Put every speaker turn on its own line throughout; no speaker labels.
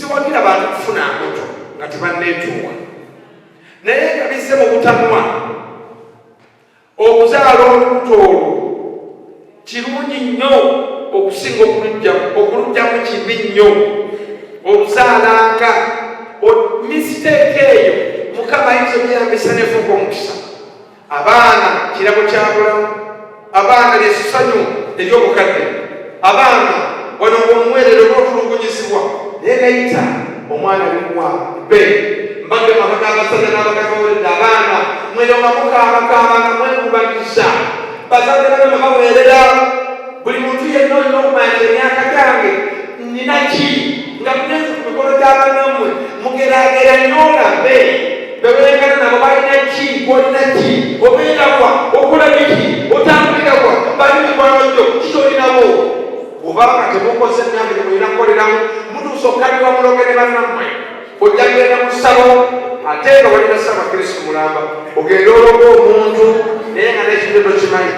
siwagira bantu kufuna amoto nga tebanneetuuwa naye nga bisse mu butamwa okuzaala olubuto olwo kirungi nnyo okusinga okulugyamu kibi nnyo oluzaalanga misiteeka eyo mukama ayinza obyambisa nefuuka omukisa abaana kirabo kyabulamu abaana lyesusanyu eryobukadde abaana wano ngaomuwerero n'otulugunyizibwa naye gayita omwana limuwa be mbadde mabaka abasajja n'abakabaweredde abaana mweronga mukaabakaabanga mwekubaniza bazadde bano babaweerera buli muntu yenna olina okumanya nti emyaka gyange nina ki nga munenzi ku mikolo gy'abanammwe mugeraageranye olabe bebeekana nabo balina ki olina ki obeerawa okola biki otambulirawa bali mikwano gyo kitolinabo obanga temukoze emyaka gyemulina kukoleramu mutuusa okukaliwa mulogere bannammwe ojja genda mu ssabo ate nga walina Ssaabakristu mulamba ogenda ologa omuntu naye nga n'ekintu tokimanyi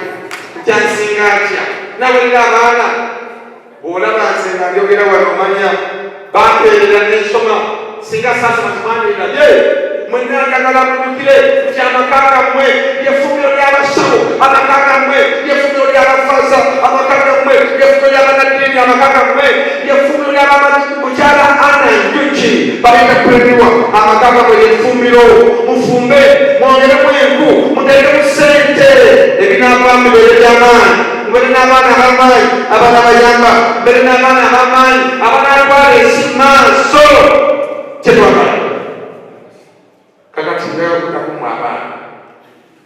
kyansinga atya nawulira abaana bw'olaba nze nga ndyogera wano omanya bampeerera n'ensoma singa saasoma kimwanirira ye mwenna njagala mujjukire nti amaka gammwe ly'effumiro ly'abasawo amaka gammwe ly'effumiro ly'abafaza amaka gammwe ly'effumiro ly'abanaddiini amaka gammwe ly'effumiro ly'abamukyala Ana Njuki balina kulemerwa amaka gammwe ly'effumiro mufumbe mwongeremu enku muteekemu ssente ebinaavaamu bibeere by'amaanyi mubere n'abaana ab'amaanyi abaana bayamba mbere n'abaana ab'amaanyi abanatwala ensi